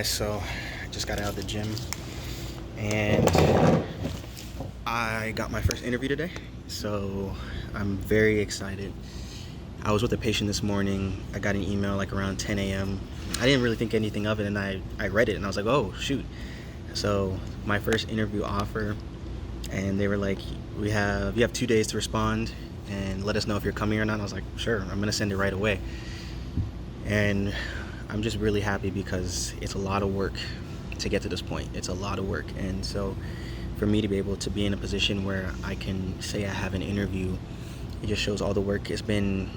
So I just got out of the gym and I got my first interview today, so I'm very excited. I was with a patient this morning. I got an email like around 10 a.m. I didn't really think anything of it, and I read it and I was like, oh shoot. So my first interview offer, and they were like, you have 2 days to respond and let us know if you're coming or not. And I was like, sure, I'm gonna send it right away. And I'm just really happy because it's a lot of work to get to this point. It's a lot of work, and so for me to be able to be in a position where I can say I have an interview, it just shows all the work it's paying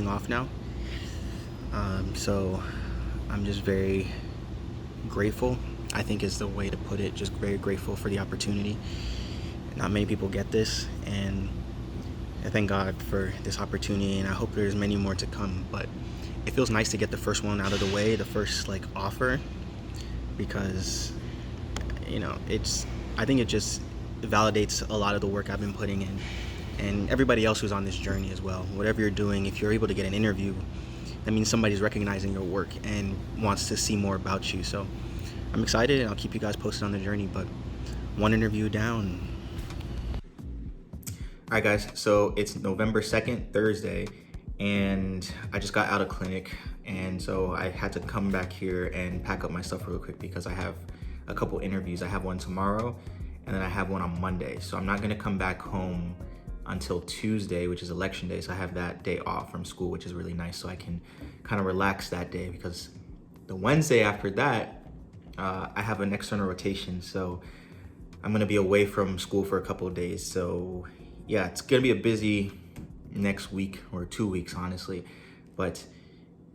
off now. So I'm just very grateful, I think is the way to put it. Just very grateful for the opportunity. Not many people get this, and I thank God for this opportunity, and I hope there's many more to come. But it feels nice to get the first one out of the way, the first offer, because I think it just validates a lot of the work I've been putting in, and everybody else who's on this journey as well. Whatever you're doing, if you're able to get an interview, that means somebody's recognizing your work and wants to see more about you. So I'm excited, and I'll keep you guys posted on the journey, but one interview down. All right, guys, so it's November 2nd, Thursday, and I just got out of clinic, and so I had to come back here and pack up my stuff real quick because I have a couple interviews. I have one tomorrow, and then I have one on Monday. So I'm not gonna come back home until Tuesday, which is election day, so I have that day off from school, which is really nice, so I can kind of relax that day, because the Wednesday after that, I have an external rotation, so I'm gonna be away from school for a couple of days. So yeah, it's gonna be a busy next week or 2 weeks, honestly. But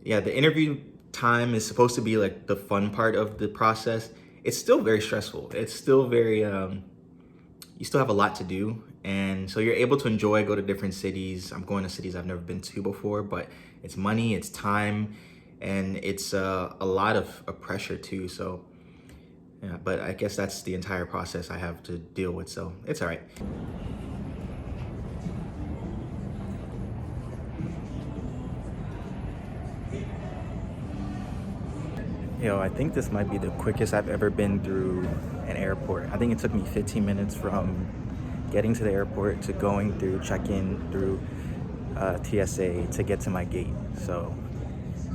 yeah, the interview time is supposed to be like the fun part of the process. It's still very stressful. It's still very, you still have a lot to do. And so you're able to enjoy, go to different cities. I'm going to cities I've never been to before, but it's money, it's time, and it's a lot of pressure too. So yeah, but I guess that's the entire process I have to deal with. So it's all right. Yo, I think this might be the quickest I've ever been through an airport. I think it took me 15 minutes from getting to the airport to going through check-in through TSA to get to my gate. So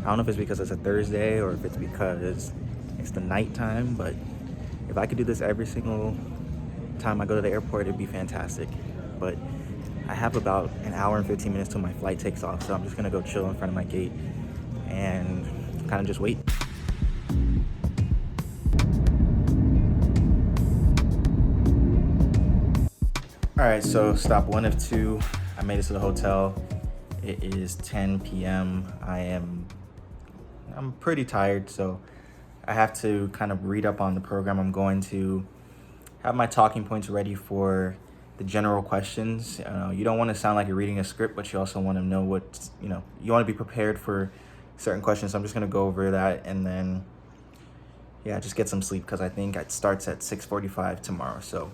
I don't know if it's because it's a Thursday or if it's because it's the nighttime, but if I could do this every single time I go to the airport, it'd be fantastic. But I have about an hour and 15 minutes till my flight takes off, so I'm just gonna go chill in front of my gate and kind of just wait. All right, so stop one of two. I made it to the hotel. It is 10 p.m. I'm pretty tired, so I have to kind of read up on the program. I'm going to have my talking points ready for the general questions. You don't want to sound like you're reading a script, but you also want to know what, you want to be prepared for certain questions. So I'm just going to go over that, and then, yeah, just get some sleep, because I think it starts at 6:45 tomorrow. So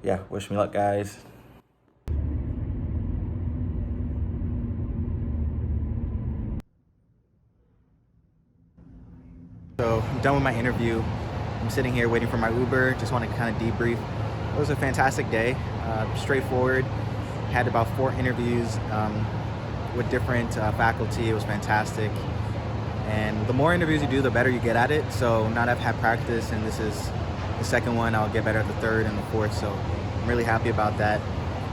yeah, wish me luck, guys. So I'm done with my interview. I'm sitting here waiting for my Uber. Just want to kind of debrief. It was a fantastic day, straightforward. Had about 4 interviews with different faculty. It was fantastic. And the more interviews you do, the better you get at it. So now that I've had practice, and this is the second one, I'll get better at the third and the fourth. So I'm really happy about that.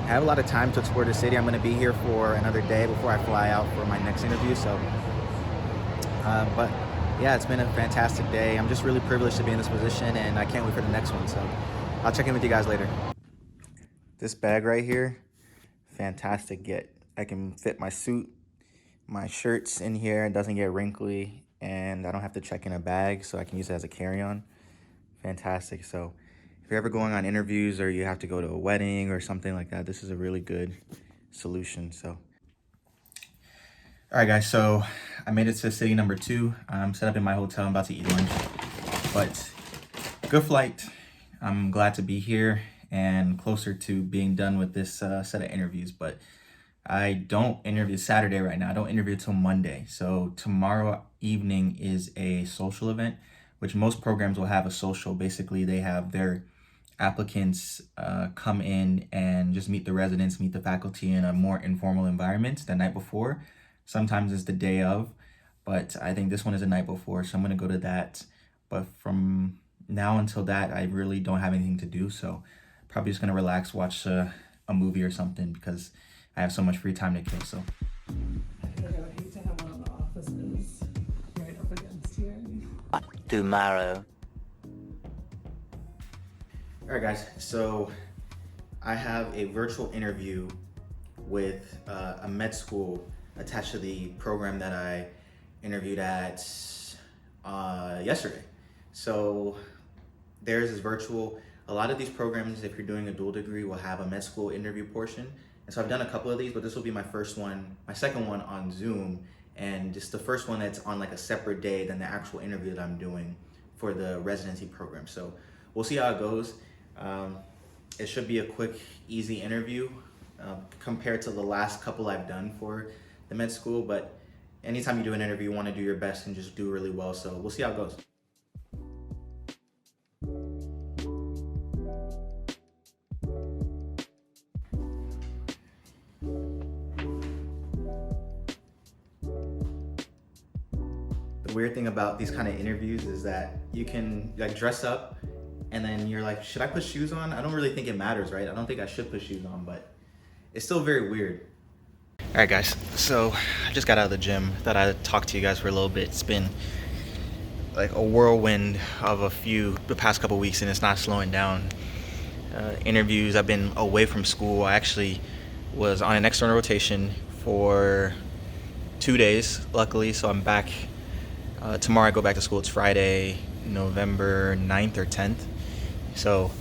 I have a lot of time to explore the city. I'm going to be here for another day before I fly out for my next interview. So, but yeah, it's been a fantastic day. I'm just really privileged to be in this position, and I can't wait for the next one. So I'll check in with you guys later. This bag right here, fantastic get. I can fit my suit, my shirts in here. It doesn't get wrinkly, and I don't have to check in a bag, so I can use it as a carry-on. Fantastic. So if you're ever going on interviews or you have to go to a wedding or something like that, this is a really good solution. So all right, guys, so I made it to city number 2. I'm set up in my hotel. I'm about to eat lunch, but good flight. I'm glad to be here and closer to being done with this set of interviews. But I don't interview Saturday right now. I don't interview till Monday. So tomorrow evening is a social event, which most programs will have a social. Basically, they have their applicants come in and just meet the residents, meet the faculty in a more informal environment the night before. Sometimes it's the day of, but I think this one is the night before, so I'm gonna go to that. But from now until that, I really don't have anything to do, so probably just gonna relax, watch a movie or something because I have so much free time to kill. So I would hate to have one of the offices right up against here. Tomorrow. all right, guys. So I have a virtual interview with a med school attached to the program that I interviewed at yesterday. So theirs is virtual. A lot of these programs, if you're doing a dual degree, will have a med school interview portion. And so I've done a couple of these, but this will be my first one, my second one on Zoom, and just the first one that's on like a separate day than the actual interview that I'm doing for the residency program. So we'll see how it goes. It should be a quick, easy interview compared to the last couple I've done for the med school, but anytime you do an interview, you want to do your best and just do really well. So we'll see how it goes. The weird thing about these kind of interviews is that you can like dress up and then you're like, should I put shoes on? I don't really think it matters, right? I don't think I should put shoes on, but it's still very weird. All right, guys, so I just got out of the gym. Thought I'd talk to you guys for a little bit. It's been like a whirlwind of the past couple weeks, and it's not slowing down. Interviews, I've been away from school. I actually was on an external rotation for 2 days, luckily, so I'm back. Tomorrow I go back to school. It's Friday, November 9th or 10th. So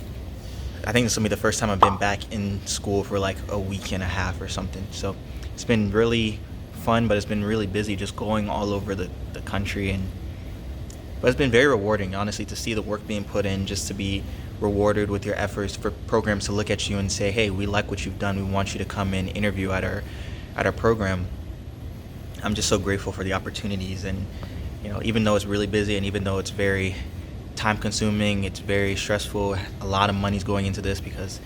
I think this will be the first time I've been back in school for like a week and a half or something. So it's been really fun, but it's been really busy just going all over the country. But it's been very rewarding, honestly, to see the work being put in, just to be rewarded with your efforts, for programs to look at you and say, hey, we like what you've done. We want you to come and interview at our program. I'm just so grateful for the opportunities. And even though it's really busy and even though it's very time consuming, it's very stressful, a lot of money's going into this because,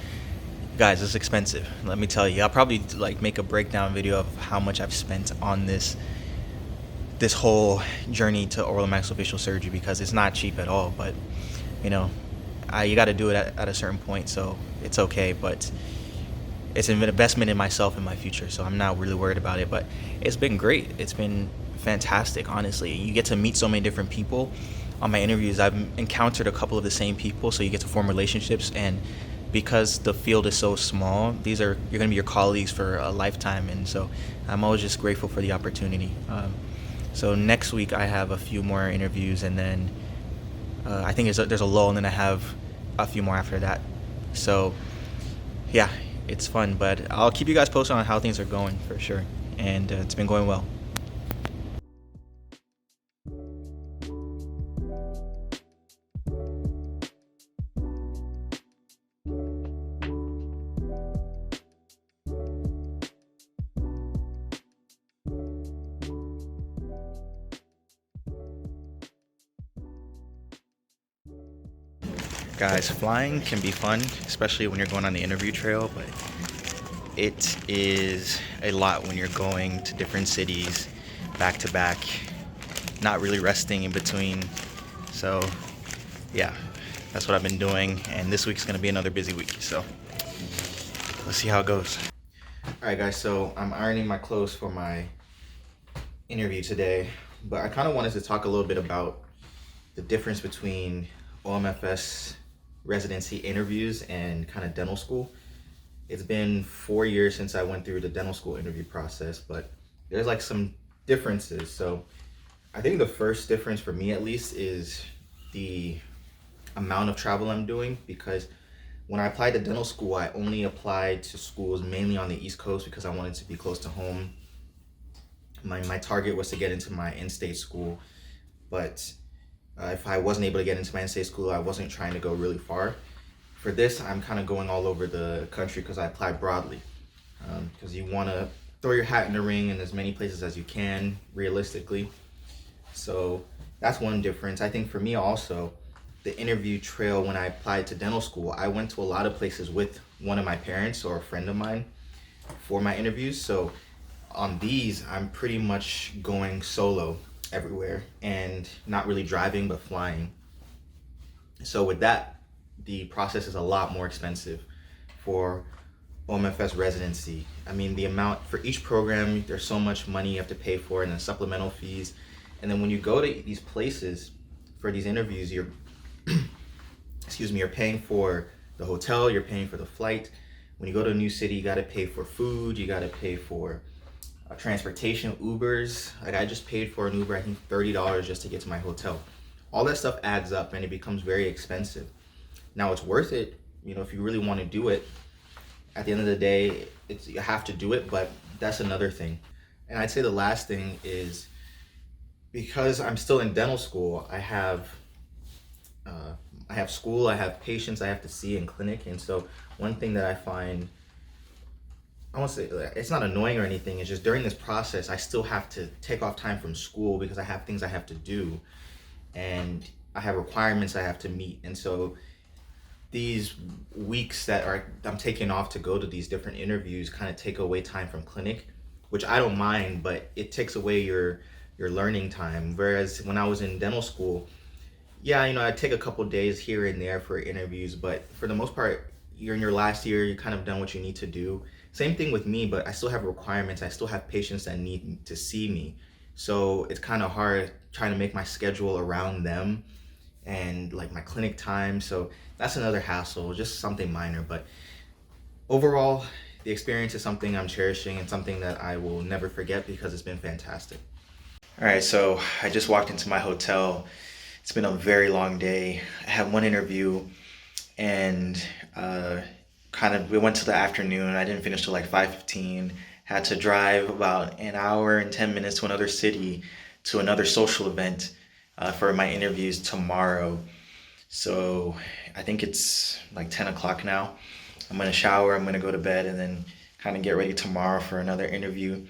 guys, it's expensive. Let me tell you, I'll probably like make a breakdown video of how much I've spent on this whole journey to oral and maxillofacial surgery, because it's not cheap at all. But you got to do it at a certain point, so it's okay. But it's an investment in myself and my future, so I'm not really worried about it. But it's been great. It's been fantastic, honestly. You get to meet so many different people. On my interviews, I've encountered a couple of the same people, so you get to form relationships. And because the field is so small, you're going to be your colleagues for a lifetime. And so I'm always just grateful for the opportunity. So next week I have a few more interviews, and then I think there's a lull, and then I have a few more after that. So yeah, it's fun, but I'll keep you guys posted on how things are going for sure. And it's been going well. Guys, flying can be fun, especially when you're going on the interview trail, but it is a lot when you're going to different cities back to back, not really resting in between. So yeah, that's what I've been doing, and this week's gonna be another busy week, so let's see how it goes. All right, guys, so I'm ironing my clothes for my interview today, but I kind of wanted to talk a little bit about the difference between OMFS residency interviews and kind of dental school. It's been 4 years since I went through the dental school interview process, but there's like some differences. So I think the first difference for me, at least, is the amount of travel I'm doing, because when I applied to dental school, I only applied to schools mainly on the East Coast because I wanted to be close to home. My target was to get into my in-state school, but if I wasn't able to get into my in-state school, I wasn't trying to go really far. For this, I'm kind of going all over the country because I applied broadly. Because you want to throw your hat in the ring in as many places as you can, realistically. So that's one difference. I think for me also, the interview trail when I applied to dental school, I went to a lot of places with one of my parents or a friend of mine for my interviews. So on these, I'm pretty much going solo everywhere and not really driving but flying. So with that, the process is a lot more expensive for OMFS residency. I mean, the amount for each program, there's so much money you have to pay for, and then supplemental fees. And then when you go to these places for these interviews, you're you're paying for the hotel, you're paying for the flight. When you go to a new city, you got to pay for food, you got to pay for transportation, Ubers. Like I just paid for an Uber, I think $30 just to get to my hotel. All that stuff adds up and it becomes very expensive. Now it's worth it, if you really want to do it. At the end of the day, you have to do it, but that's another thing. And I'd say the last thing is, because I'm still in dental school, I have school, I have patients I have to see in clinic. And so one thing that I find, I won't say it's not annoying or anything, it's just during this process, I still have to take off time from school because I have things I have to do and I have requirements I have to meet. And so these weeks that I'm taking off to go to these different interviews kind of take away time from clinic, which I don't mind, but it takes away your learning time. Whereas when I was in dental school, yeah, I'd take a couple days here and there for interviews, but for the most part, you're in your last year, you're kind of done what you need to do. Same thing with me, but I still have requirements. I still have patients that need to see me. So it's kind of hard trying to make my schedule around them and like my clinic time. So that's another hassle, just something minor. But overall, the experience is something I'm cherishing and something that I will never forget because it's been fantastic. All right, so I just walked into my hotel. It's been a very long day. I had one interview and we went to the afternoon. I didn't finish till like 5:15. Had to drive about an hour and 10 minutes to another city to another social event for my interviews tomorrow. So I think it's like 10 o'clock now. I'm gonna shower, I'm gonna go to bed, and then kind of get ready tomorrow for another interview.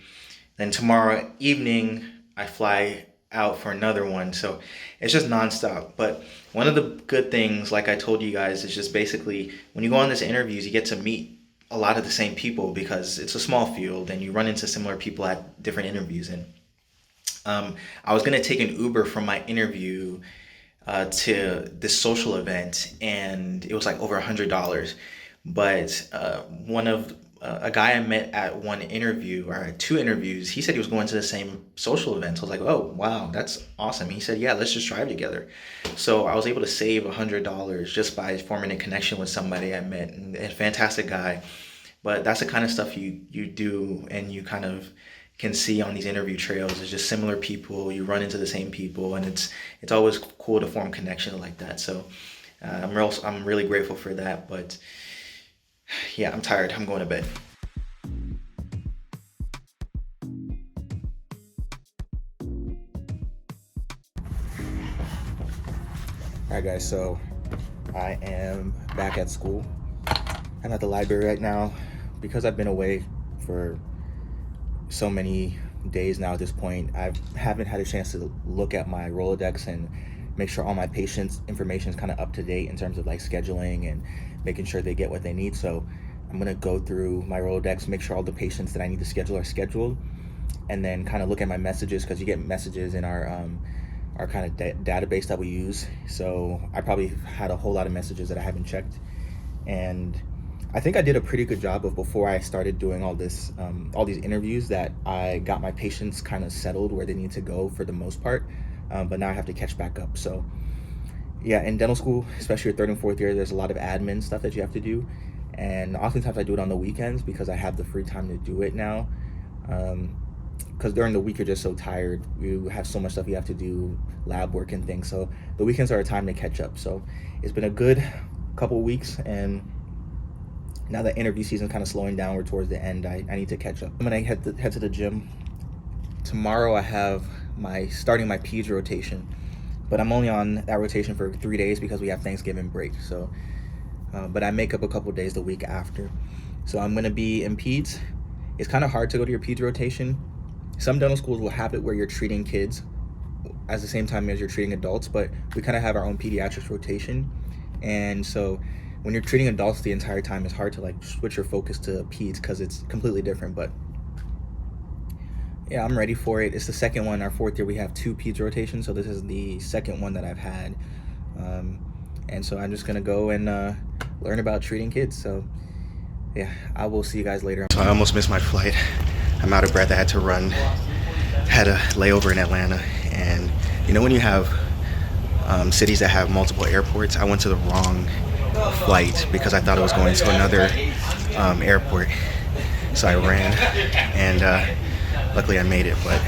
Then tomorrow evening, I fly out for another one. So it's just nonstop. But one of the good things, like I told you guys, is just basically when you go on these interviews, you get to meet a lot of the same people because it's a small field and you run into similar people at different interviews. And I was going to take an Uber from my interview to this social event, and it was like over $100. But a guy I met at one interview or two interviews, he said he was going to the same social event. So I was like, oh, wow, that's awesome. He said, yeah, let's just drive together. So I was able to save $100 just by forming a connection with somebody I met, and a fantastic guy. But that's the kind of stuff you do and you kind of can see on these interview trails. It's just similar people, you run into the same people, and it's always cool to form connections like that. So I'm really grateful for that. But yeah, I'm tired. I'm going to bed. All right, guys, so I am back at school. I'm at the library right now. Because I've been away for so many days now at this point, I haven't had a chance to look at my Rolodex and make sure all my patients' information is kind of up to date in terms of like scheduling and making sure they get what they need. So I'm gonna go through my Rolodex, make sure all the patients that I need to schedule are scheduled, and then kind of look at my messages, because you get messages in our kind of database that we use. So I probably had a whole lot of messages that I haven't checked, and I think I did a pretty good job of, before I started doing all these interviews, that I got my patients kind of settled where they need to go for the most part. But now I have to catch back up. So yeah, in dental school, especially your third and fourth year, there's a lot of admin stuff that you have to do. And oftentimes I do it on the weekends because I have the free time to do it now. Because during the week you're just so tired. You have so much stuff you have to do, lab work and things. So the weekends are a time to catch up. So it's been a good couple weeks, and now that interview season kind of slowing down, we're towards the end, I need to catch up. I'm gonna head to the gym. Tomorrow I have starting my peds rotation, but I'm only on that rotation for 3 days because we have Thanksgiving break. So, but I make up a couple days the week after. So I'm gonna be in peds, it's kind of hard to go to your peds rotation. Some dental schools will have it where you're treating kids at the same time as you're treating adults, but we kind of have our own pediatrics rotation. And so when you're treating adults the entire time, it's hard to like switch your focus to peds because it's completely different. But yeah, I'm ready for it. It's the second one. Our 4th year, we have 2 peds rotations, so this is the second one that I've had. And so I'm just gonna go and learn about treating kids. So yeah, I will see you guys later. So I almost missed my flight. I'm out of breath. I had to run. Had a layover in Atlanta, and you know when you have cities that have multiple airports, I went to the wrong flight because I thought it was going to another airport. So I ran, and luckily I made it, but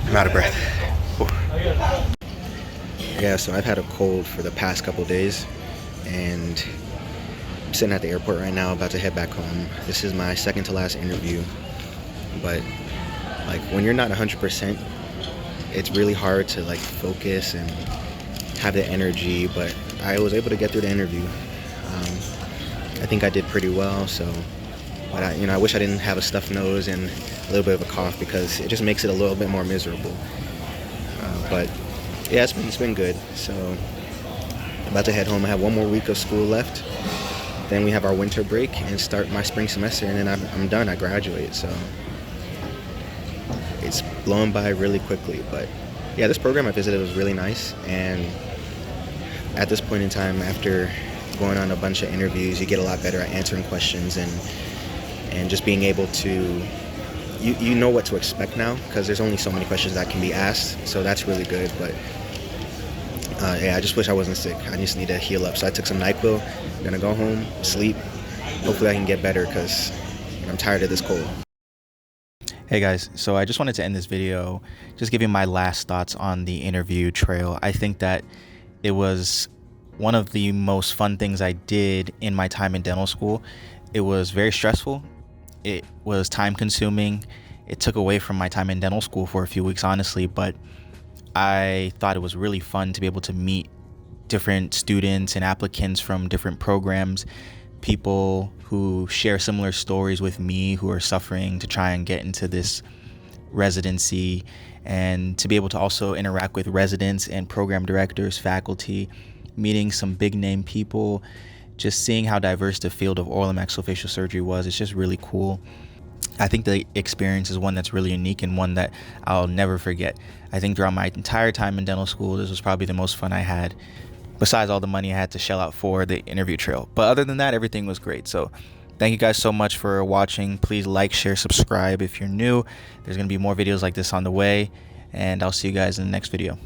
I'm out of breath. Yeah, so I've had a cold for the past couple days, and I'm sitting at the airport right now, about to head back home. This is my second to last interview, but like when you're not 100%, it's really hard to like focus and have the energy, but I was able to get through the interview. I think I did pretty well, so but I wish I didn't have a stuffed nose and a little bit of a cough because it just makes it a little bit more miserable. But yeah, it's been good. So I'm about to head home. I have 1 more week of school left. Then we have our winter break and start my spring semester, and then I'm done. I graduate. So it's blown by really quickly. But yeah, this program I visited was really nice. And at this point in time, after going on a bunch of interviews, you get a lot better at answering questions and just being able to, you know what to expect now because there's only so many questions that can be asked. So that's really good. But yeah, I just wish I wasn't sick. I just need to heal up. So I took some NyQuil. I'm gonna go home, sleep. Hopefully I can get better because I'm tired of this cold. Hey guys, so I just wanted to end this video just giving my last thoughts on the interview trail. I think that it was one of the most fun things I did in my time in dental school. It was very stressful. It was time consuming. It took away from my time in dental school for a few weeks, honestly, but I thought it was really fun to be able to meet different students and applicants from different programs, people who share similar stories with me who are suffering to try and get into this residency, and to be able to also interact with residents and program directors, faculty, meeting some big name people, just seeing how diverse the field of oral and maxillofacial surgery was. It's just really cool. I think the experience is one that's really unique and one that I'll never forget. I think throughout my entire time in dental school, this was probably the most fun I had, besides all the money I had to shell out for the interview trail. But other than that, everything was great. So thank you guys so much for watching. Please like, share, subscribe if you're new. There's going to be more videos like this on the way, and I'll see you guys in the next video.